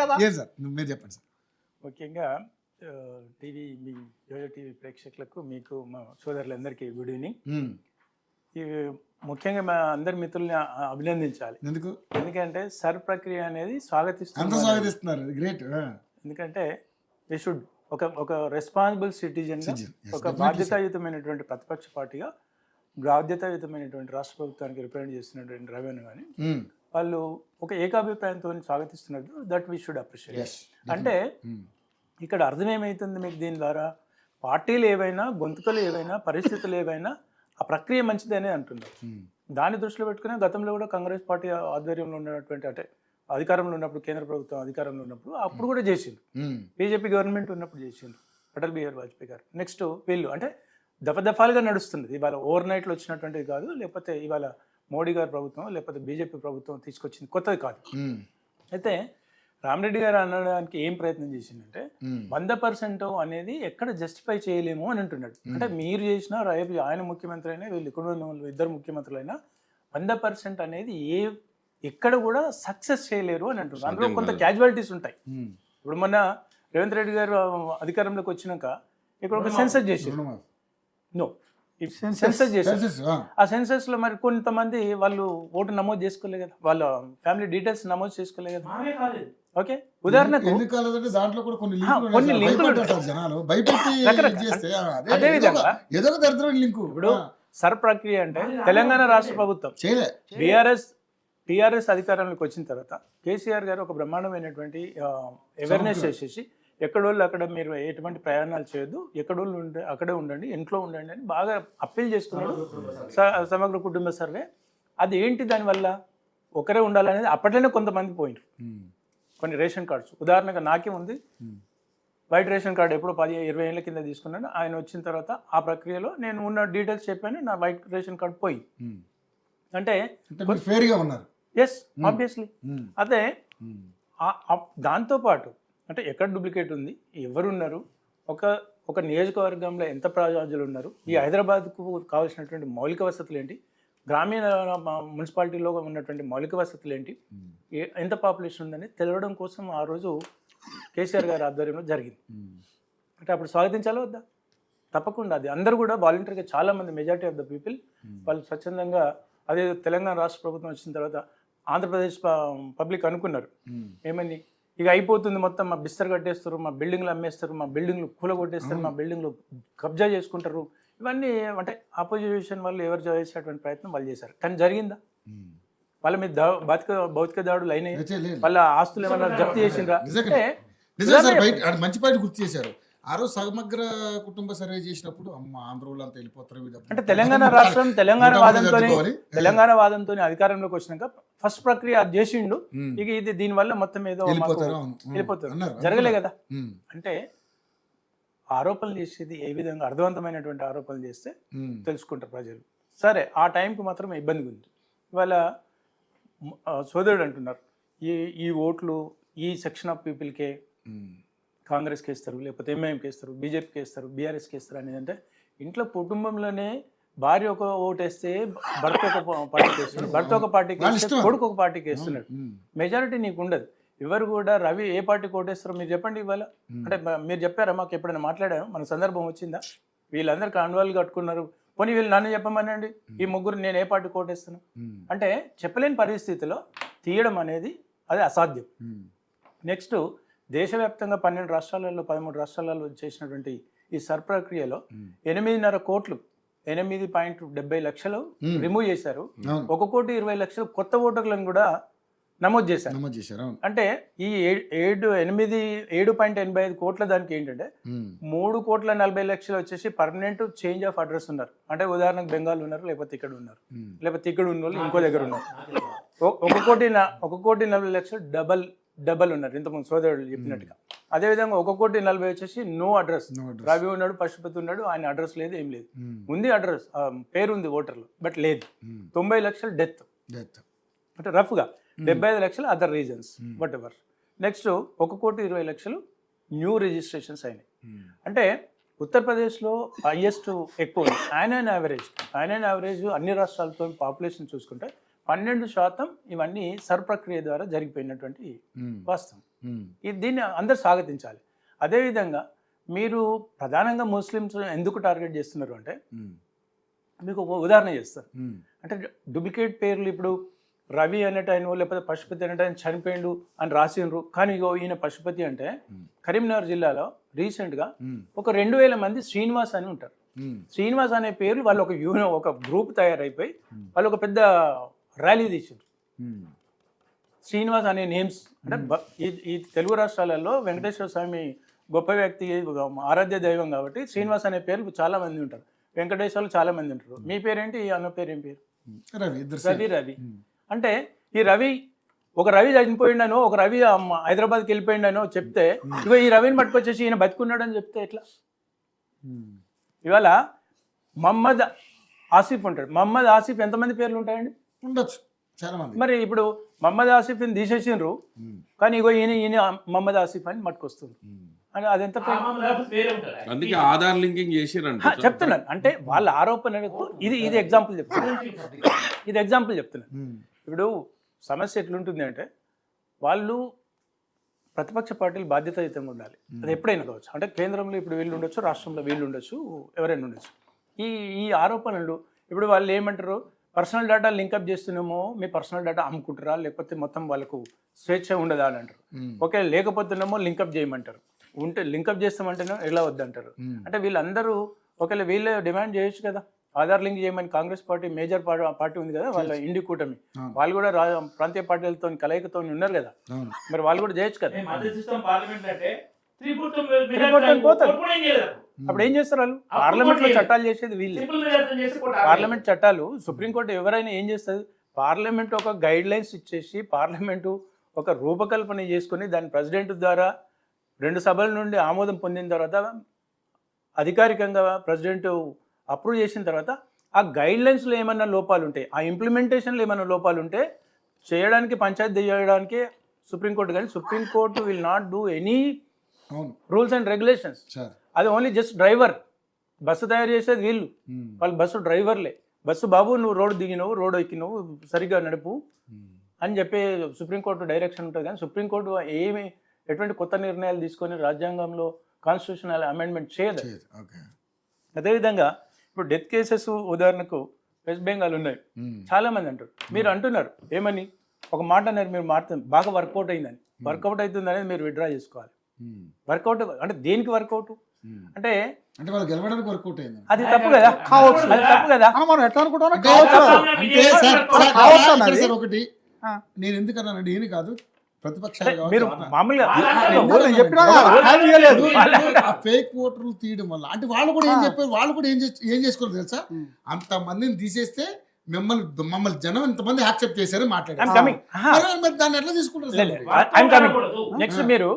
కదా. ఏం సార్ మీరు చెప్పండి సార్. ముఖ్యంగా టీవీ మీ యోయో టీవీ ప్రేక్షకులకు మీకు మా సోదరులందరికీ గుడ్ ఈవినింగ్. ముఖ్యంగా మా అందరి మిత్రుల్ని అభినందించాలి. ఎందుకంటే సర్ ప్రక్రియ అనేది స్వాగతిస్తున్నారు. గ్రేట్. ఎందుకంటే వి షుడ్ ఒక రెస్పాన్సిబుల్ సిటిజన్, ఒక బాధ్యతాయుతమైనటువంటి ప్రతిపక్ష పార్టీగా బాధ్యతాయుతమైనటువంటి రాష్ట్ర ప్రభుత్వానికి రిప్రజెంట్ చేస్తున్నటువంటి రెవెన్యూ కానీ వాళ్ళు ఒక ఏకాభిప్రాయంతో స్వాగతిస్తున్నారు. That we should appreciate. అంటే ఇక్కడ అర్థం ఏమవుతుంది మీకు దీని ద్వారా? పార్టీలు ఏవైనా, గొంతుకలు ఏవైనా, పరిస్థితులు ఏవైనా ఆ ప్రక్రియ మంచిది అనేది అంటున్నారు. దాన్ని దృష్టిలో పెట్టుకుని గతంలో కూడా కాంగ్రెస్ పార్టీ ఆధ్వర్యంలో ఉన్నటువంటి అంటే అధికారంలో ఉన్నప్పుడు, కేంద్ర ప్రభుత్వం అధికారంలో ఉన్నప్పుడు అప్పుడు కూడా చేసిండ్రు. బీజేపీ గవర్నమెంట్ ఉన్నప్పుడు చేసిండ్రు అటల్ బిహారీ వాజ్పేయి గారు. నెక్స్ట్ వీళ్ళు అంటే దఫాలుగా నడుస్తుంది. ఇవాళ ఓవర్ నైట్లో వచ్చినటువంటిది కాదు, లేకపోతే ఇవాళ మోడీ గారి ప్రభుత్వం లేకపోతే బీజేపీ ప్రభుత్వం తీసుకొచ్చింది కొత్తది కాదు. అయితే రామరెడ్డి గారు అనడానికి ఏం ప్రయత్నం చేసిందంటే 100% అనేది ఎక్కడ జస్టిఫై చేయలేము అని అంటున్నాడు. అంటే మీరు చేసినా రేపు ఆయన ముఖ్యమంత్రి అయినా వీళ్ళు ఇక్కడ ఇద్దరు ముఖ్యమంత్రులైనా 100% అనేది ఎక్కడ కూడా సక్సెస్ చేయలేరు అని అంటున్నారు. అందులో కొంత క్యాజువాలిటీస్ ఉంటాయి. ఇప్పుడు మొన్న రేవంత్ రెడ్డి గారు అధికారంలోకి వచ్చినాక ఇక్కడ ఒక సెన్సస్ చేశారు. సెన్సస్ చేశారు. ఆ సెన్సస్ లో మరి కొంతమంది వాళ్ళు ఓటు నమోదు చేసుకోలేదు కదా, వాళ్ళ ఫ్యామిలీ డీటెయిల్స్ నమోదు చేసుకోలేదు కదా. ఓకే, ఉదాహరణకు కొన్ని లింకులు ఇప్పుడు సర్ ప్రక్రియ అంటే తెలంగాణ రాష్ట్ర ప్రభుత్వం టీఆర్ఎస్ అధికారంలోకి వచ్చిన తర్వాత కేసీఆర్ గారు ఒక బ్రహ్మాండమైనటువంటి అవేర్నెస్ చేసేసి ఎక్కడోళ్ళు అక్కడ మీరు ఎటువంటి ప్రయాణాలు చేయొద్దు, ఎక్కడోళ్ళు అక్కడే ఉండండి, ఇంట్లో ఉండండి అని బాగా అప్పీల్ చేసుకున్నాడు. సమగ్ర కుటుంబ సర్వే అది ఏంటి, దానివల్ల ఒకరే ఉండాలనేది అప్పట్లోనే కొంతమంది పోయినారు. కొన్ని రేషన్ కార్డ్స్ ఉదాహరణగా నాకే ఉంది, వైట్ రేషన్ కార్డు ఎప్పుడో 10-20 ఏళ్ళ కింద తీసుకున్నాను. ఆయన వచ్చిన తర్వాత ఆ ప్రక్రియలో నేను ఉన్న డీటెయిల్స్ చెప్పాను, నా వైట్ రేషన్ కార్డు పోయి. అంటే ఎస్ ఆబ్వియస్లీ. అదే దాంతోపాటు అంటే ఎక్కడ డూప్లికేట్ ఉంది, ఎవరున్నారు, ఒక నియోజకవర్గంలో ఎంత ప్రజలు ఉన్నారు, ఈ హైదరాబాద్కు కావాల్సినటువంటి మౌలిక వసతులు ఏంటి, గ్రామీణ మున్సిపాలిటీలో ఉన్నటువంటి మౌలిక వసతులు ఏంటి, ఎంత పాపులేషన్ ఉందని తెలవడం కోసం ఆ రోజు కేసీఆర్ గారి ఆధ్వర్యంలో జరిగింది. అంటే అప్పుడు స్వాగతించాలో వద్దా? తప్పకుండా. అది అందరూ కూడా వాలంటీర్గా చాలామంది మెజారిటీ ఆఫ్ ద పీపుల్ వాళ్ళు స్వచ్ఛందంగా, అదే తెలంగాణ రాష్ట్ర ప్రభుత్వం వచ్చిన తర్వాత ఆంధ్రప్రదేశ్ పబ్లిక్ అనుకున్నారు ఏమని, ఇక అయిపోతుంది మొత్తం, మా బిస్తర్ కట్టేస్తారు, మా బిల్డింగ్లు అమ్మేస్తారు, మా బిల్డింగ్లు కూలగొట్టేస్తారు, మా బిల్డింగ్లు కబ్జా చేసుకుంటారు. ఇవన్నీ అంటే ఆపోజిషన్ వాళ్ళు ఎవరు చేసేటువంటి ప్రయత్నం వాళ్ళు చేశారు. కానీ జరిగిందా? వాళ్ళ మీద భౌతిక దాడులు అయినాయి, వాళ్ళ ఆస్తులు ఏమన్నా జప్తు చేసిండ్రా? మంచి పాయింట్ గుర్తు చేశారు. ఆ రోజు సమగ్ర కుటుంబ సర్వే చేసినప్పుడు ఆంధ్రలో అంతా వెళ్ళిపోతారు అంటే తెలంగాణ రాష్ట్రం తెలంగాణ వాదంతో అధికారంలోకి వచ్చినాక ఫస్ట్ ప్రక్రియ అది చేసిండు. ఇక ఇది దీనివల్ల మొత్తం ఏదో వెళ్ళిపోతారు, జరగలే కదా. అంటే ఆరోపణలు చేసేది ఏ విధంగా అర్థవంతమైనటువంటి ఆరోపణలు చేస్తే తెలుసుకుంటారు ప్రజలు. సరే, ఆ టైంకి మాత్రం ఇబ్బంది ఉంది. ఇవాళ సోదరుడు అంటున్నారు ఈ ఓట్లు ఈ సెక్షన్ ఆఫ్ పీపుల్కే కాంగ్రెస్కి వేస్తారు, లేకపోతే ఎంఐఎంకి వేస్తారు, బీజేపీకి వేస్తారు, బీఆర్ఎస్కి వేస్తారు అనేది. అంటే ఇంట్లో కుటుంబంలోనే భార్య ఒక ఓటు వేస్తే భర్త ఒక పార్టీకి వేస్తున్నాడు, భర్త ఒక పార్టీకి వేస్తే కొడుకు ఒక పార్టీకి వేస్తున్నాడు. మెజారిటీ నీకు ఉండదు. ఎవరు కూడా రవి ఏ పార్టీకి ఓటేస్తారో మీరు చెప్పండి. ఇవాళ అంటే మీరు చెప్పారా? మాకు ఎప్పుడైనా మాట్లాడాము, మన సందర్భం వచ్చిందా? వీళ్ళందరూ కాండవాళ్ళు కట్టుకున్నారు, పోనీ వీళ్ళు నన్ను చెప్పమనండి, ఈ ముగ్గురు నేను ఏ పార్టీకి ఓటేస్తాను అంటే చెప్పలేని పరిస్థితిలో తీయడం అనేది అది అసాధ్యం. నెక్స్ట్, దేశవ్యాప్తంగా 12 రాష్ట్రాలలో 13 రాష్ట్రాలలో చేసినటువంటి ఈ సర్ ప్రక్రియలో 8.5 కోట్లు 8.70 లక్షలు రిమూవ్ చేశారు. 1,20,00,000 కొత్త ఓటర్లను కూడా నమోదు చేశారు. అంటే ఈ 7.85 కోట్ల దానికి ఏంటంటే 3,40,00,000 వచ్చేసి పర్మనెంట్ చేంజ్ ఆఫ్ అడ్రస్ ఉన్నారు. అంటే ఉదాహరణకు బెంగాల్ ఉన్నారు, లేకపోతే ఇక్కడ ఉన్నారు, లేకపోతే ఇక్కడ ఉన్న వాళ్ళు ఇంకో దగ్గర ఉన్నారు. 1,40,00,000 డబల్ ఉన్నారు, ఇంతకుముందు సోదరుడు చెప్పినట్టుగా. అదేవిధంగా 1,40,00,000 వచ్చేసి నో అడ్రస్. రవి ఉన్నాడు, పశుపతి ఉన్నాడు, ఆయన అడ్రస్ లేదు, ఏం లేదు. ఉంది అడ్రస్, పేరు ఉంది ఓటర్లో, బట్ లేదు. 90 లక్షలు డెత్ అంటే రఫ్గా. 75 లక్షలు other reasons what ever. Next 1,20,00,000 new registrations అయినాయి. అంటే ఉత్తరప్రదేశ్లో హైయెస్ట్ ఎక్కువ ఉంది. ఆయన యావరేజ్ అన్ని రాష్ట్రాలతో పాపులేషన్ చూసుకుంటే 12% ఇవన్నీ సర్ ప్రక్రియ ద్వారా జరిగిపోయినటువంటి వాస్తవం. దీన్ని అందరు స్వాగతించాలి. అదేవిధంగా మీరు ప్రధానంగా ముస్లిమ్స్ ఎందుకు టార్గెట్ చేస్తున్నారు అంటే మీకు ఒక ఉదాహరణ చేస్తారు. అంటే డూప్లికేట్ పేర్లు ఇప్పుడు రవి అనేటైన లేకపోతే పశుపతి అనేటైన చనిపోయిండు అని రాసిండ్రు, కానీ ఇగో ఈయన పశుపతి అంటే కరీంనగర్ జిల్లాలో రీసెంట్గా ఒక 2000 మంది శ్రీనివాస్ అని ఉంటారు. శ్రీనివాస్ అనే పేరు వాళ్ళు ఒక గ్రూప్ తయారైపోయి వాళ్ళు ఒక పెద్ద ర్యాలీ తీసిండ్రు. శ్రీనివాస్ అనే నేమ్స్ అంటే ఈ తెలుగు రాష్ట్రాలలో వెంకటేశ్వర స్వామి గొప్ప వ్యక్తి, ఆరాధ్య దైవం కాబట్టి శ్రీనివాస్ అనే పేరు చాలా మంది ఉంటారు. వెంకటేశ్వర్లు చాలా మంది ఉంటారు. మీ పేరేంటి? అన్న పేరు ఏం పేరు? రవి. అంటే ఈ రవి ఒక రవి చనిపోయిండనో ఒక రవి హైదరాబాద్కి వెళ్ళిపోయిండనో చెప్తే ఇగో ఈ రవిని పట్టుకొచ్చేసి ఈయన బతుకున్నాడు అని చెప్తే ఎట్లా? ఇవాళ మహమ్మద్ ఆసిఫ్ ఉంటాడు. మహమ్మద్ ఆసిఫ్ ఎంతమంది పేర్లు ఉంటాయండి? ఉండొచ్చు చాలా మంది. మరి ఇప్పుడు మహమ్మద్ ఆసిఫ్ని తీసేసిండ్రు, కానీ ఇగో ఈయన మహమ్మద్ ఆసిఫ్ అని మట్టుకొస్తుంది అని అదెంత అందుకే ఆధార్ లింకింగ్ చేసిరంట చెప్తున్నాను. అంటే వాళ్ళ ఆరోపణలకు ఇది ఎగ్జాంపుల్ చెప్తున్నాను. ఇప్పుడు సమస్య ఎట్లుంటుంది అంటే వాళ్ళు ప్రతిపక్ష పార్టీలు బాధ్యతాయుతంగా ఉండాలి. అది ఎప్పుడైనా కావచ్చు. అంటే కేంద్రంలో ఇప్పుడు వీళ్ళు ఉండొచ్చు, రాష్ట్రంలో వీళ్ళు ఉండొచ్చు, ఎవరైనా ఉండొచ్చు. ఈ ఆరోపణలు ఇప్పుడు వాళ్ళు ఏమంటారు, పర్సనల్ డేటా లింకప్ చేస్తున్నామో మీ పర్సనల్ డేటా అమ్ముకుంటారా లేకపోతే మొత్తం వాళ్ళకు స్వేచ్ఛ ఉండదా అని అంటారు. ఓకే, లేకపోతున్నామో లింకప్ చేయమంటారు. ఉంటే లింకప్ చేస్తామంటేనే ఎలా వద్దంటారు. అంటే వీళ్ళందరూ ఒకవేళ వీళ్ళే డిమాండ్ చేయొచ్చు కదా, ఆధార్ లింక్ చేయమని. కాంగ్రెస్ పార్టీ మేజర్ పార్టీ ఉంది కదా, వాళ్ళ ఇండి కూటమి, వాళ్ళు కూడా ప్రాంతీయ పార్టీలతో కలయికతో ఉన్నారు కదా, మరి వాళ్ళు కూడా చేయొచ్చు కదా. అప్పుడు ఏం చేస్తారు వాళ్ళు? పార్లమెంట్ లో చట్టాలు చేసేది వీళ్ళే. పార్లమెంట్ చట్టాలు సుప్రీంకోర్టు ఎవరైనా ఏం చేస్తుంది, పార్లమెంట్ ఒక గైడ్ లైన్స్ ఇచ్చేసి పార్లమెంటు ఒక రూపకల్పన చేసుకుని దాని ప్రెసిడెంట్ ద్వారా 2 సభల నుండి ఆమోదం పొందిన తర్వాత అధికారికంగా ప్రెసిడెంట్ అప్రూవ్ చేసిన తర్వాత ఆ గైడ్ లైన్స్లో ఏమన్నా లోపాలు ఉంటాయి, ఆ ఇంప్లిమెంటేషన్లో ఏమైనా లోపాలు ఉంటే చేయడానికి పంచాయతీ చేయడానికి సుప్రీంకోర్టు, కానీ supreme court will not do any rules and regulations. అది ఓన్లీ జస్ట్ డ్రైవర్. బస్సు తయారు చేసేది వీళ్ళు, వాళ్ళు బస్సు డ్రైవర్లే. బస్సు బాబు నువ్వు రోడ్డు దిగినవు, రోడ్డు ఎక్కినవు, సరిగ్గా నడుపు అని చెప్పే సుప్రీంకోర్టు డైరెక్షన్ ఉంటుంది. కానీ సుప్రీంకోర్టు ఎటువంటి కొత్త నిర్ణయాలు తీసుకొని రాజ్యాంగంలో కాన్స్టిట్యూషనల్ అమెండ్మెంట్ చేయదు. అదేవిధంగా ఇప్పుడు డెత్ కేసెస్ ఉదాహరణకు వెస్ట్ బెంగాల్ ఉన్నాయి, చాలా మంది అంటారు. మీరు అంటున్నారు ఏమని ఒక మాట అన్నారు, మీరు మాట బాగా వర్కౌట్ అయిందని. వర్కౌట్ అవుతుంది అనేది మీరు విత్డ్రా చేసుకోవాలి. వర్కౌట్ అంటే దేనికి వర్కౌట్ అంటే వాళ్ళు గెలవడానికి వర్కౌట్ అయింది, అది తప్పు కదా, కావచ్చు, అది తప్పు కదా. మనం ఎట్లా అనుకుంటాం ఒకటి నేను ఎందుకన్నానండి, ఏమి కాదు మీరు మామూలుగా ఫేక్ ఓటర్లు తీయడం వల్ల అంటే వాళ్ళు కూడా ఏం చెప్పారు, వాళ్ళు కూడా ఏం చేసుకోరు తెలుసా, అంత మందిని తీసేస్తే మమ్మల్ని జనం ఇంతమంది యాక్సెప్ట్ చేశారు మాట్లాడారు, దాన్ని ఎట్లా తీసుకుంటారు. నెక్స్ట్ మీరు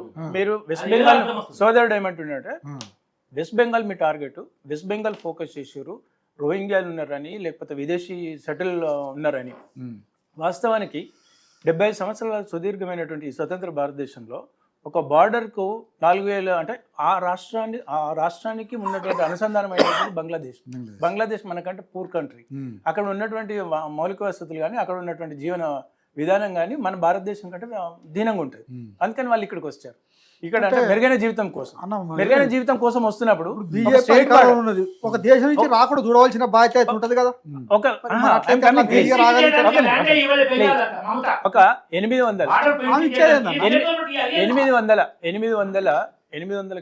వెస్ట్ బెంగాల్ సోదరుడు ఏమంటున్నాడు, వెస్ట్ బెంగాల్ మీ టార్గెట్, వెస్ట్ బెంగాల్ ఫోకస్ చేసారు, రోహింగ్యాలు ఉన్నారని లేకపోతే విదేశీ సెటిల్ ఉన్నారని. వాస్తవానికి 75 సంవత్సరాల సుదీర్ఘమైనటువంటి ఈ స్వతంత్ర భారతదేశంలో ఒక బార్డర్కు 4000 అంటే ఆ రాష్ట్రానికి ఉన్నటువంటి అనుసంధానమైనటువంటి బంగ్లాదేశ్ మనకంటే పూర్ కంట్రీ. అక్కడ ఉన్నటువంటి మౌలిక వసతులు కానీ అక్కడ ఉన్నటువంటి జీవన విధానం కానీ మన భారతదేశం కంటే దీనంగా ఉంటుంది. అందుకని వాళ్ళు ఇక్కడికి వచ్చారు. ఇక్కడ అంటే మెరుగైన జీవితం కోసం వస్తున్నప్పుడు ఒక దేశం నుంచి రాకుండా చూడవలసిన బాధ్యత ఉంటది కదా. ఒక 800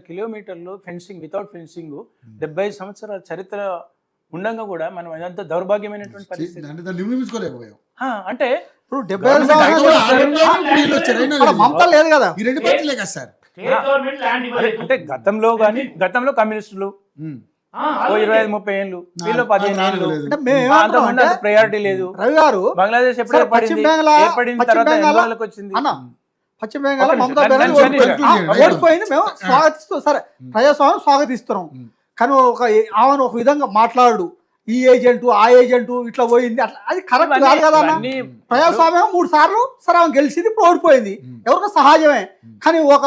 కిలోమీటర్లు ఫెన్సింగ్, వితౌట్ ఫెన్సింగ్, 75 సంవత్సరాల చరిత్ర ఉండగా కూడా మనం ఎంత దౌర్భాగ్యమైనటువంటి పరిస్థితి అంటే ఇప్పుడు 75 మమత లేదు కదా, ఈ 2 పార్టీలే కదా సార్. అంటే గతంలో కమ్యూనిస్టులు 25-30 ఏళ్ళు, వీళ్ళు 15 ఏళ్ళు, ప్రయారిటీ లేదు. రవి గారు బంగ్లాదేశ్ ఎప్పుడు ఏర్పడింది తర్వాత ఎన్నికలకు వచ్చింది. పశ్చిమ బెంగాల్ మమతా బెనర్జీ ఓడిపోయింది, మేము స్వాగతిస్తాం, సరే ప్రజాస్వామ్యం స్వాగతిస్తున్నాం. కానీ ఆమెను ఒక విధంగా మాట్లాడు, ఈ ఏజెంట్ ఆ ఏజెంట్ ఇట్లా పోయింది, అట్లా అది కరెక్ట్ కాదు కదా. ప్రజాస్వామ్యం 3 సార్లు సరే ఆమె గెలిచింది, ఇప్పుడు ఓడిపోయింది, ఎవరికో సహజమే. కానీ ఒక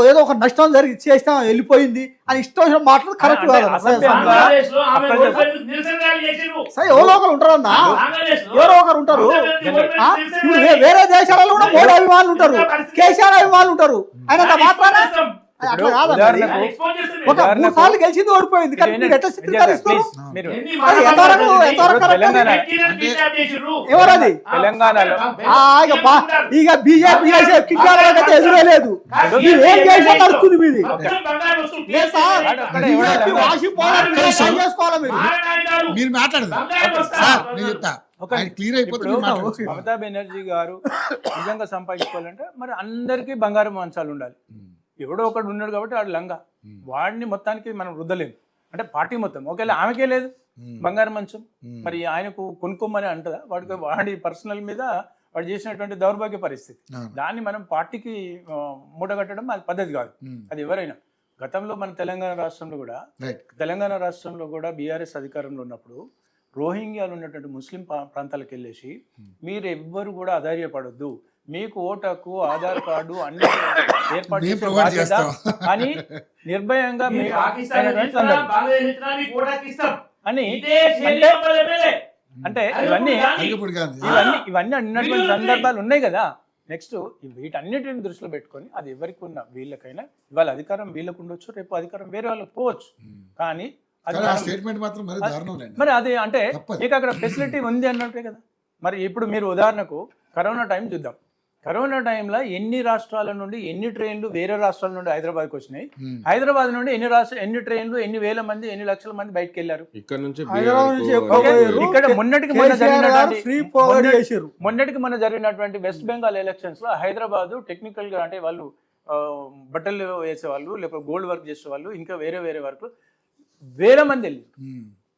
ఏదో ఒక నష్టం జరిగి చేసినా వెళ్ళిపోయింది అని ఇష్టం వచ్చిన మాట్లాడదు కరెక్ట్ అంటే కాదు అసభ్యంగా బంగ్లాదేశ్లో ఆమె అక్కడ ఓడిపోయి నిరసన ర్యాలీ చేసిర్రు. సరే ఎవరో ఒకరు ఉంటారన్నా బంగ్లాదేశ్లో ఎవరో ఒకరు ఉంటారు ఓడిపోయి ఆ? నిరసన ఇప్పుడు ర్యాలీ వేరే దేశాలలో కూడా మోడీ అభిమానులు ఉంటారు కేసీఆర్ అభిమానులు ఉంటారు ఆయన మాత్రాన చేస్తాం. అట్లా కాదన్న ఉదాహరణకు అది. ఎక్స్పోజ్ చేస్తాం. ఒక 3 సార్లు గెలిచింది ఓడిపోయింది కానీ మీరు ఎట్లా చిత్రీకరిస్తారు మీరు ఎన్ని అది మాటలు ఎంతవరకు మాట్లాడారు? తెలంగాణ కిడ్నాప్ చేసిర్రు. ఎవరది తెలంగాణలో ఇక బీజేపీ చేసే కిడ్నాప్ ఎదురే లేదు మీరు ఏం చేసినా నడుస్తుంది మీది మొత్తం బంగారు వస్తువులు లేదు సార్ అక్కడే బీజేపీ ఎవరు వాసిపోవాలని పని చేసుకోవాలి మీరు మారణాయుధాలు. మీరు మాట్లాడదు బంగారు వస్తారు. సార్ నేను చెప్తా ఆయన క్లియర్ అయిపోతే ఇప్పుడు మీరు మాట్లాడచ్చు. మమతా బెనర్జీ గారు నిజంగా సంపాదించుకోవాలంటే మరి అందరికీ బంగారం మంచాలు ఉండాలి. ఎవడో ఒకడు ఉన్నాడు కాబట్టి వాడు లంగా వాడిని మొత్తానికి మనం రుద్దలేము. అంటే పార్టీ మొత్తం ఒకవేళ ఆమెకే లేదు బంగారం మంచం మరి ఆయనకు కొనుక్కోమని అంటదా వాడి పర్సనల్ మీద వాడు చేసినటువంటి దౌర్భాగ్య పరిస్థితి. దాన్ని మనం పార్టీకి మూటగట్టడం అది పద్ధతి కాదు. అది ఎవరైనా గతంలో మన తెలంగాణ రాష్ట్రంలో కూడా బీఆర్ఎస్ అధికారంలో ఉన్నప్పుడు రోహింగ్యాలు ఉన్నటువంటి ముస్లిం ప్రాంతాలకు వెళ్ళేసి మీరు ఎవ్వరు కూడా అధైర్యపడొద్దు, మీకు ఓటకు ఆధార్ కార్డు అన్ని ఏర్పాటు చేసే బాధ్యత అని నిర్భయంగా ఈ మీ- పాకిస్తాన్ ఆయన ఇచ్చినా, అన్నారు. బంగ్లాదేశ్ ఇచ్చినా మీకు ఓటాకి ఇస్తాం. అని ఇదే శైలి అవ్వాలి ఎమ్మెల్యే. అంటే ఇవన్నీ అయ్యప్పుడు కాదు. ఇవన్నీ అన్నటువంటి సందర్భాలు ఉన్నాయి కదా. నెక్స్ట్ వీటన్నిటిని దృష్టిలో పెట్టుకొని అది ఎవరికి ఉన్న వీళ్ళకైనా ఇవాళ అధికారం వీళ్ళకు ఉండొచ్చు, రేపు అధికారం వేరే వాళ్ళకి పోవచ్చు. కానీ అది కానీ ఆ మనం- స్టేట్మెంట్ మాత్రం మరి దారుణం లేండి. మరి అది అంటే తప్పదు. మీకు అక్కడ ఫెసిలిటీ ఉంది అన్నట్టే కదా. మరి ఇప్పుడు మీరు ఉదాహరణకు కరోనా టైం చూద్దాం. కరోనా టైంలో ఎన్ని రాష్ట్రాల నుండి ఎన్ని ట్రైన్లు వేరే రాష్ట్రాల నుండి హైదరాబాద్కి వచ్చినాయి, హైదరాబాద్ నుండి ఎన్ని ట్రైన్లు ఎన్ని వేల మంది ఎన్ని లక్షల మంది బయటకు వెళ్ళారు. ఇక్కడ నుంచి హైదరాబాద్ నుంచి బీహార్కు ఎక్కువ పోయారు. ఇక్కడ మొన్నటికి ఫ్రీ ప్రొవైడ్ చేశారు మొన్న జరిగినటువంటి వెస్ట్ బెంగాల్ ఎలక్షన్స్ లో హైదరాబాద్ టెక్నికల్ గా అంటే వాళ్ళు బట్టలు వేసేవాళ్ళు లేకపోతే గోల్డ్ వర్క్ చేసేవాళ్ళు ఇంకా వేరే వేరే వర్క్ వేల మంది వెళ్ళారు.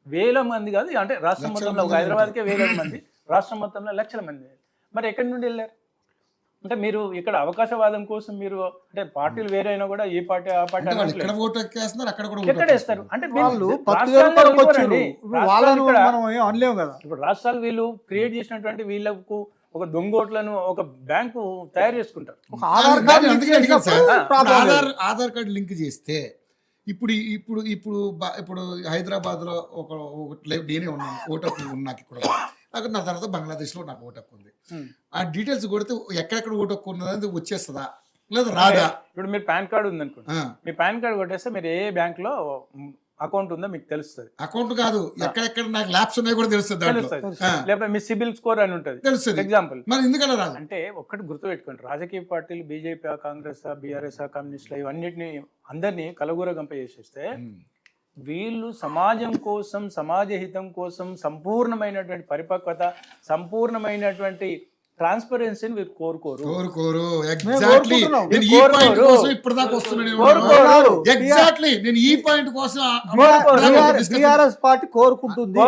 వేల మంది కాదు అంటే రాష్ట్రం మొత్తంలో ఒక హైదరాబాద్కే వేల మంది, రాష్ట్రం మొత్తంలో లక్షల మంది. మరి ఎక్కడి నుండి వెళ్ళారు? అంటే మీరు ఇక్కడ అవకాశవాదం కోసం మీరు అంటే పార్టీలు వేరే అయినా కూడా ఏ పార్టీ ఆ పార్టీ అంటే వాళ్ళు అనట్లేదు. ఎక్కడ ఓటు ఎక్కేస్తున్నారు అక్కడ కూడా ఎక్కడ వేస్తారు? అంటే వాళ్ళు వీళ్ళు 10,000 రాష్ట్రాల్లో కొరకు వచ్చారు వెళ్ళిపోరండి. ఇప్పుడు వాళ్ళను రాష్ట్రాలు ఇక్కడ- మనం ఏం అనలేము కదా ఇప్పుడు రాష్ట్రాలు వీళ్ళు క్రియేట్ చేసినటువంటి వీళ్ళకు ఒక దొంగోట్లను ఒక బ్యాంకు తయారు చేసుకుంటారు. ఒక ఆధార్ కార్డు అందుకే అడిగాను సార్. ప్రాబ్లం ఇప్పుడు ఆధార్ కార్డు లింక్ చేస్తే ఇప్పుడు ఇప్పుడు ఇప్పుడు ఇప్పుడు హైదరాబాద్ లో నేనే ఉన్నాను, ఓటు హక్కు ఉంది నాకు ఇక్కడ. నాకు నా తర్వాత బంగ్లాదేశ్ లో నాకు ఓటు హక్కు ఉంది. ఆ డీటెయిల్స్ కొడితే ఎక్కడెక్కడ ఓటు హక్కు ఉన్నది వచ్చేస్తుందా లేదా రాదా? ఇప్పుడు మీరు పాన్ కార్డు ఉందనుకోండి, ఆ, మీ పాన్ కార్డు కొట్టేస్తే మీరు ఏ బ్యాంక్ లో అకౌంట్ ఉందో మీకు తెలుస్తుంది. అకౌంట్ కాదు ఎక్కడెక్కడ నాకు ల్యాబ్స్ ఉన్నాయి కూడా తెలుస్తుంది దాంట్లో. ఆ, లేకపోతే మీ సిబిల్ స్కోర్ అని ఉంటుంది తెలుస్తుంది. ఎగ్జాంపుల్. మరి ఎందుకలా రాదు? అంటే ఒక్కటి గుర్తుపెట్టుకోండి, రాజకీయ పార్టీలు బీజేపీ కాంగ్రెస్ బీఆర్ఎస్ కమ్యూనిస్టులు ఇవన్నిటిని అందరినీ కలగూరగంప చేసేస్తే వీళ్ళు సమాజం కోసం సమాజ హితం కోసం సంపూర్ణమైనటువంటి పరిపక్వత సంపూర్ణమైనటువంటి ట్రాన్స్పరెన్సీని వీరు కోరుకోరు. కోరుకోరు. మేము ఎగ్జాక్ట్లీ కోరుకుంటున్నాం. నేను ఈ పాయింట్ కోసం ఇప్పటిదాకా వస్తున్నాను. కోరుకోరు. ఎగ్జాక్ట్లీ నేను ఈ పాయింట్ కోసం బీఆర్ఎస్ పార్టీ కోరుకుంటుంది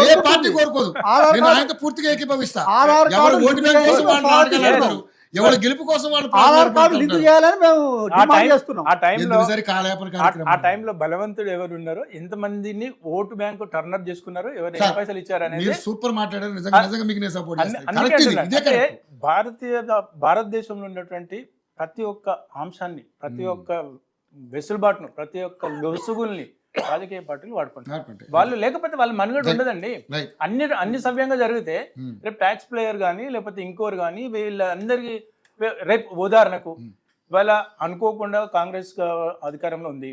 ఏ పార్టీ కోరుకోదు. ఆధార్ నేను కార్డు- ఆయనతో పూర్తిగా ఏకీభవిస్తా. ఆధార్ ఎవరు కార్డు ఓటు బ్యాంక్ కోసం వాళ్ళు పార్టీ ఆడతారు, ఎవరు గెలుపు కోసం వాళ్ళు ఆధార్ కార్డు లింక్ చేయాలని మేము డిమాండ్ చేస్తున్నాం. ఆ టైంలో ఎందుకుసారి కాలయాపన ఆ కార్యక్రమం. టైంలో బలవంతుడు ఎవరు ఉన్నారో ఎంతమందిని ఓటు బ్యాంకు టర్నప్ చేసుకున్నారో ఎవరు సార్, ఎన్ని పైసలు ఇచ్చారు అనేది మీరు సూపర్ మాట్లాడారు. నిజంగా నిజంగా మీకు నేను సపోర్ట్ చేస్తాను. అందుకే కరెక్ట్ ఇది, అంటున్నా. ఇదే అంటే కరెక్ట్. భారతదేశంలో ఉన్నటువంటి ప్రతి ఒక్క అంశాన్ని ప్రతి ఒక్క వెసులుబాటును ప్రతి ఒక్క లొసుగుల్ని రాజకీయ పార్టీలు వాడుకుంటారు. వాళ్ళు లేకపోతే వాళ్ళ మనుగడ ఉండదండి. రైట్. అన్ని సవ్యంగా జరిగితే రేపు ట్యాక్స్ ప్లేయర్ కానీ లేకపోతే ఇంకోరు కానీ వీళ్ళందరికీ రేపు ఉదాహరణకు ఇవాళ అనుకోకుండా కాంగ్రెస్ అధికారంలో ఉంది,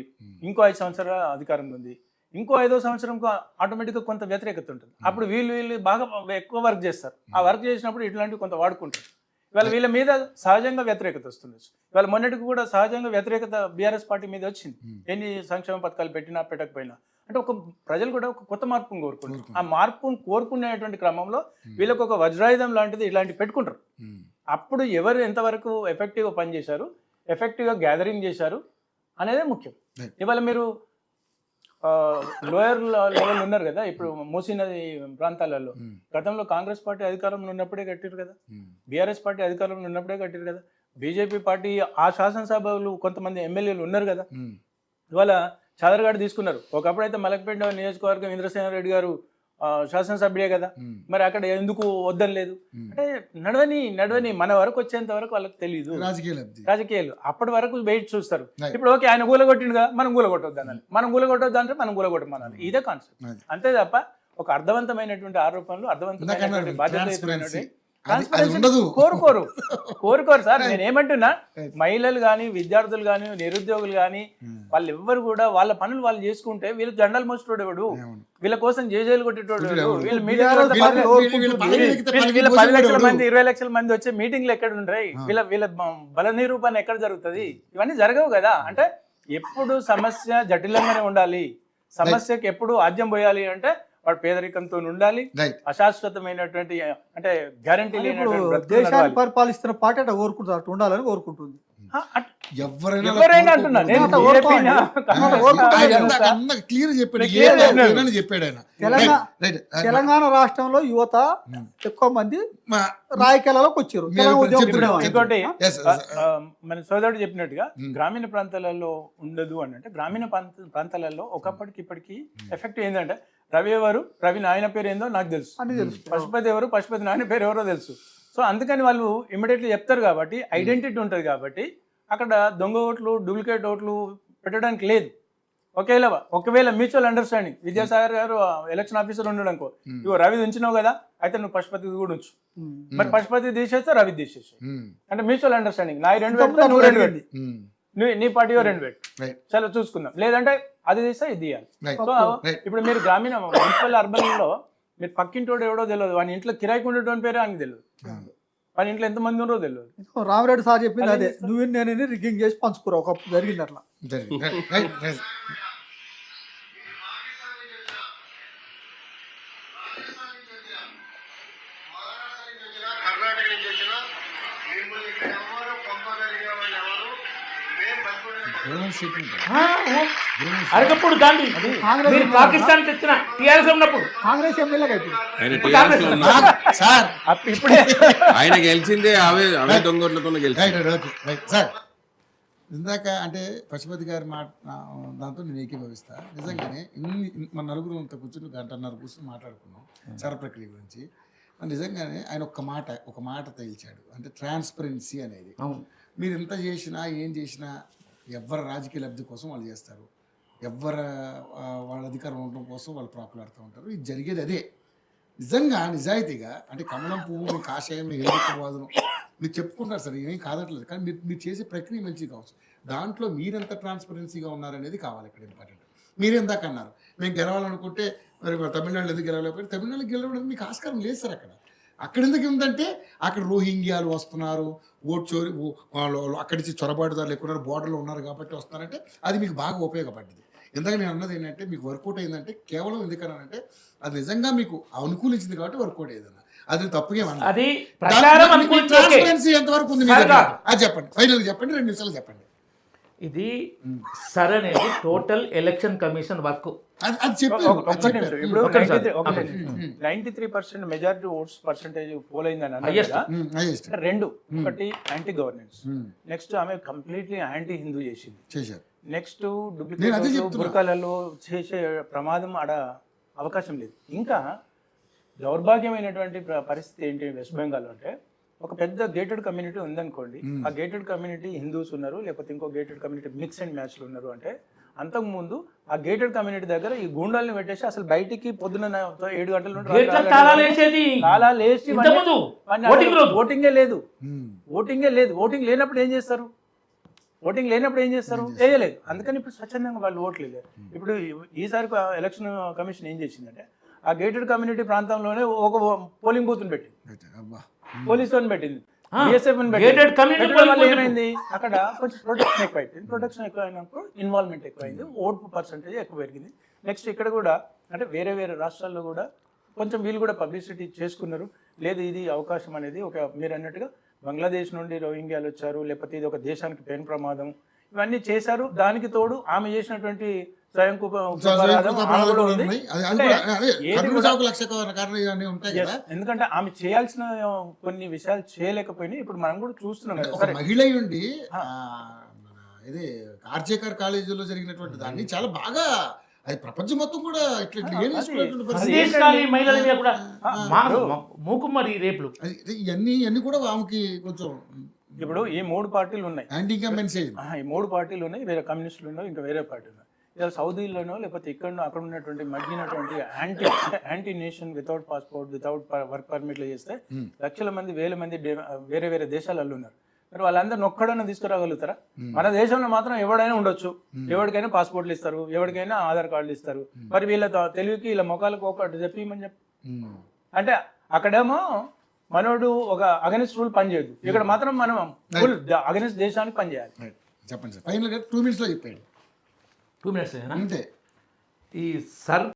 ఇంకో 5 సంవత్సరాల అధికారంలో ఉంది, ఇంకో 5వ సంవత్సరంకు ఆటోమేటిక్గా కొంత వ్యతిరేకత ఉంటుంది. అప్పుడు వీళ్ళు బాగా ఎక్కువ వర్క్ చేస్తారు. ఆ వర్క్ చేసినప్పుడు ఇట్లాంటివి కొంత వాడుకుంటారు. ఇవాళ వీళ్ళ మీద సహజంగా వ్యతిరేకత వస్తుంది. ఇవాళ మొన్నటికి కూడా సహజంగా వ్యతిరేకత బీఆర్ఎస్ పార్టీ మీద వచ్చింది. ఎన్ని సంక్షేమ పథకాలు పెట్టినా పెట్టకపోయినా అంటే ఒక ప్రజలు కూడా ఒక కొత్త మార్పును కోరుకుంటారు. ఆ మార్పును కోరుకునేటువంటి క్రమంలో వీళ్ళకి ఒక వజ్రాయుధం లాంటిది ఇలాంటివి పెట్టుకుంటారు. అప్పుడు ఎవరు ఎంతవరకు ఎఫెక్టివ్గా పనిచేశారు, ఎఫెక్టివ్గా గ్యాదరింగ్ చేశారు అనేదే ముఖ్యం. ఇవాళ మీరు లోయర్ లెవెల్ ఉన్నారు కదా, ఇప్పుడు మూసీ నది ప్రాంతాలలో గతంలో కాంగ్రెస్ పార్టీ అధికారంలో ఉన్నప్పుడే కట్టారు కదా, బీఆర్ఎస్ పార్టీ అధికారంలో ఉన్నప్పుడే కట్టారు కదా, బీజేపీ పార్టీ ఆ శాసనసభలు కొంతమంది ఎమ్మెల్యేలు ఉన్నారు కదా. ఇవాళ చాదర్గాడు తీసుకున్నారు. ఒకప్పుడైతే మలక్పేట నియోజకవర్గం ఇంద్రసేనారెడ్డి గారు శాసనసభ్యుడే కదా, మరి అక్కడ ఎందుకు వద్దని లేదు అంటే నడవని మన వరకు వచ్చేంత వరకు వాళ్ళకి తెలియదు రాజకీయాలు. అప్పటి వరకు వెయిట్ చూస్తారు. ఇప్పుడు ఓకే ఆయన కూలగొట్టిండుగా మనం కూలగొట్టొద్దు అనాలి, మనం కూలగొట్టొద్దు అంటే మనం కూలగొట్టమనాలి. ఇదే కాన్సెప్ట్. అంతే తప్ప ఒక అర్థవంతమైనటువంటి ఆరోపణలు, అర్థవంతమైనటువంటి బాధ్యత కోరుకోరు సార్. నేను ఏమంటున్నా, మహిళలు గాని, విద్యార్థులు గాని, నిరుద్యోగులు గాని, వాళ్ళు ఎవ్వరు కూడా వాళ్ళ పనులు వాళ్ళు చేసుకుంటే వీళ్ళు జెండాలు మోసేటోడు, వీళ్ళ కోసం జేజేలు కొట్టేటోడు, వీళ్ళు మీటింగ్ 10 లక్షల మంది 20 లక్షల మంది వచ్చే మీటింగ్లు ఎక్కడ ఉంటాయి, వీళ్ళ బల నిరూపణ ఎక్కడ జరుగుతుంది? ఇవన్నీ జరగవు కదా. అంటే ఎప్పుడు సమస్య జటిలంగానే ఉండాలి, సమస్యకి ఎప్పుడు ఆద్యం పోయాలి అంటే వాడు పేదరికంతో ఉండాలి, అశాశ్వతమైనటువంటి అంటే గ్యారంటీ దేశాన్ని పరిపాలిస్తున్న పార్టీ అట్లా కోరుకుంటారు, అట్లా ఉండాలని కోరుకుంటుంది. ఎవరైనా అంటున్నా తెలంగాణ రాష్ట్రంలో యువత ఎక్కువ మంది రాజకీయాలలోకి వచ్చారు. ఇంకోటి మన సోదరుడు చెప్పినట్టుగా గ్రామీణ ప్రాంతాలలో ఉండదు అని అంటే, గ్రామీణ ప్రాంతాలలో ఒకప్పటికి ఇప్పటికి ఎఫెక్ట్ ఏంటంటే, రవి నాయన పేరు ఏందో నాకు తెలుసు, పశుపతి ఎవరు, పశుపతి నాయన పేరు ఎవరో తెలుసు. సో అందుకని వాళ్ళు ఇమ్మీడియట్లీ చెప్తారు కాబట్టి ఐడెంటిటీ ఉంటుంది. కాబట్టి అక్కడ దొంగ ఓట్లు, డూప్లికేట్ ఓట్లు పెట్టడానికి లేదు. ఒకవేళ మ్యూచువల్ అండర్స్టాండింగ్, విద్యాసాగర్ గారు ఎలక్షన్ ఆఫీసర్ ఉండడానికో, ఇగో రవి ఉంచినావు కదా, అయితే నువ్వు పశుపతి కూడా ఉంచు, మరి పశుపతి తీసేస్తే రవి తీసేసి, అంటే మ్యూచువల్ అండర్స్టాండింగ్. నా 2 పెడితే నువ్వు 2 పెట్టి, నీ పార్టీ 2 పెట్టు, చాలా చూసుకుందాం. లేదంటే అది తీస్తే ఇది తీయాలి. సో ఇప్పుడు మీరు గ్రామీణ మున్సిపల్ అర్బన్ లో మీరు పక్కింటోడు ఎవడో తెలియదు, వాని ఇంట్లో కిరాయికి ఉండేటువంటి పేరు ఆయనకి తెలియదు, వాని ఇంట్లో ఎంతమంది ఉన్నారో తెలియదు. రామరెడ్డి సార్ చెప్పింది అదే, నువ్వు నేను రిగ్గింగ్ చేసి పంచుకోరా, ఒకప్పుడు జరిగింది అట్లా. అరకప్పుడు గాంధీ మీరు పాకిస్తాన్ తెచ్చిన టీఆర్ఎస్ ఉన్నప్పుడు కాంగ్రెస్ ఎమ్మెల్యేగా ఇప్పుడే ఆయన గెలిచిందే అవే దొంగోట్లతో సార్. ఇందాక అంటే పశుపతి గారి మాట దాంతో నేను ఏకీభవిస్తా. నిజంగానే మన నలుగురు అంతా కూర్చుని 1.5 కూర్చొని మాట్లాడుకున్నాం సర ప్రక్రియ గురించి. నిజంగానే ఆయన ఒక మాట తేల్చాడు, అంటే ట్రాన్స్పరెన్సీ అనేది. మీరు ఎంత చేసినా ఏం చేసినా ఎవరి రాజకీయ లబ్ధి కోసం వాళ్ళు చేస్తారు, వాళ్ళ అధికారం ఉండడం కోసం వాళ్ళు ప్రాకులాడుతూ ఉంటారు. ఇది జరిగేది అదే. నిజంగా నిజాయితీగా అంటే కమలం పువ్వు, మీ కాషాయం, మీ హేతువాదం మీరు చెప్పుకుంటారు సార్, ఏమీ కాదట్లేదు. కానీ మీరు చేసే ప్రక్రియ మంచిది కావచ్చు, దాంట్లో మీరెంత ట్రాన్స్పరెన్సీగా ఉన్నారనేది కావాలి ఇక్కడ ఇంపార్టెంట్. మీరు ఎందాక అన్నారు మేము గెలవాలనుకుంటే మరి తమిళనాడులో ఎందుకు గెలవలేకపోతే, తమిళనాడులో గెలవడానికి మీకు ఆస్కారం లేదు సార్. అక్కడ ఎందుకు ఉందంటే అక్కడ రోహింగ్యాలు వస్తున్నారు, ఓట్ చోరీ, అక్కడి నుంచి చొరబాటుదారులు ఎక్కువ బోర్డర్లో ఉన్నారు కాబట్టి వస్తున్నారంటే అది మీకు బాగా ఉపయోగపడ్డది. ఎందుకంటే నేను అన్నది ఏంటంటే మీకు వర్కౌట్ అయిందంటే కేవలం ఎందుకనంటే అది నిజంగా మీకు అనుకూలించింది కాబట్టి వర్కౌట్ అయ్యేదన్న, అది తప్పుగా ట్రాన్స్పరెన్సీ ఎంతవరకు ఉంది అది చెప్పండి, ఫైనల్ చెప్పండి, 2 నిమిషాలు చెప్పండి. ఇది సర్ అనేది టోటల్ ఎలక్షన్ కమిషన్ వర్క్. ఇప్పుడు 93% మెజారిటీ ఓట్స్ పర్సెంటేజ్ పోల్ అయిందని అన్నారు. 2 ఒకటి యాంటీ గవర్నెన్స్, నెక్స్ట్ ఆమె కంప్లీట్లీ యాంటీ హిందూ చేసింది, నెక్స్ట్ డూప్లికేట్ బుర్కాలలో చేసే ప్రమాదం ఆడ అవకాశం లేదు. ఇంకా దౌర్భాగ్యమైనటువంటి పరిస్థితి ఏంటి వెస్ట్ బెంగాల్ అంటే, ఒక పెద్ద గేటెడ్ కమ్యూనిటీ ఉందనుకోండి, ఆ గేటెడ్ కమ్యూనిటీ హిందూస్ ఉన్నారు, లేకపోతే ఇంకో గేటెడ్ కమ్యూనిటీ మిక్స్ అండ్ మ్యాచ్లు ఉన్నారు. అంటే అంతకుముందు ఆ గేటెడ్ కమ్యూనిటీ దగ్గర ఈ గూండాలని పెట్టేసి అసలు బయటికి పొద్దున 7 గంటల నుండి ఓటింగే లేదు. ఓటింగ్ లేనప్పుడు ఏం చేస్తారు? చేయలేదు. అందుకని ఇప్పుడు స్వచ్ఛందంగా వాళ్ళు ఓట్లు లేదు. ఇప్పుడు ఈసారి ఎలక్షన్ కమిషన్ ఏం చేసిందంటే, ఆ గేటెడ్ కమ్యూనిటీ ప్రాంతంలోనే ఒక పోలింగ్ బూత్ పెట్టింది, పోలీసు పెట్టింది, ఏమైంది అక్కడ కొంచెం ప్రొటెక్షన్ ఎక్కువైనప్పుడు ఇన్వాల్వ్మెంట్ ఎక్కువైంది, ఓటు పర్సంటేజ్ ఎక్కువ పెరిగింది. నెక్స్ట్ ఇక్కడ కూడా అంటే వేరే రాష్ట్రాల్లో కూడా కొంచెం వీళ్ళు కూడా పబ్లిసిటీ చేసుకున్నారు. లేదు ఇది అవకాశం అనేది ఒక మీరు అన్నట్టుగా బంగ్లాదేశ్ నుండి రోహింగ్యాలు వచ్చారు, లేకపోతే ఇది ఒక దేశానికి పెను ప్రమాదం, ఇవన్నీ చేశారు. దానికి తోడు ఆమె చేసినటువంటి స్వయం ఎందుకంటే ఆమె చేయాల్సిన కొన్ని విషయాలు చేయలేకపోయినాయి. ఇప్పుడు మనం కూడా చూస్తున్నాం కదా, మహిళ ఉండి ఇది ఆర్జేకర్ కాలేజీలో జరిగినటువంటి దాన్ని చాలా బాగా అది ప్రపంచం మొత్తం కూడా ఇట్లా ఇట్లా ఏం చేసుకునేటువంటి పరిస్థితి. విదేశాలి మహిళల మీద కూడా మూకుమ్మరి రేపులు. ఇవన్నీ కూడా ఆమెకి కొంచెం ఇప్పుడు ఈ 3 పార్టీలు ఉన్నాయి, యాంటీ ఇన్కంబెన్సీ. ఈ 3 పార్టీలు ఉన్నాయి, వేరే కమ్యూనిస్టులు ఉన్నాయి, ఇంకా వేరే పార్టీలు ఉన్నాయి. ఇలా సౌదీలోనో లేకపోతే ఇక్కడ అక్కడ ఉన్నటువంటి మగ్గినటువంటి anti nation without passport without work పర్మిట్లు చేస్తే లక్షల మంది వేల మంది వేరే వేరే దేశాలలో ఉన్నారు. మరి వాళ్ళందరిని ఒక్కడైనా తీసుకురాగలుగుతారా? మన దేశంలో మాత్రం ఎవడైనా ఉండొచ్చు, ఎవరికైనా పాస్పోర్ట్లు ఇస్తారు, ఎవరికైనా ఆధార్ కార్డులు ఇస్తారు. మరి వీళ్ళ తెలివికి వీళ్ళ ముఖాలకు ఒకటి చెప్పమని అంటే అక్కడేమో మనోడు ఒక అగెనిస్ట్ రూల్ పనిచేయదు, ఇక్కడ మాత్రం మనం ఫుల్ అగెనిస్ట్ దేశానికి పనిచేయాలి. చెప్పండి సార్, ఫైనల్గా 2 minutes లో చెప్పాడు. 2 minutes అంతే. ఈ సర్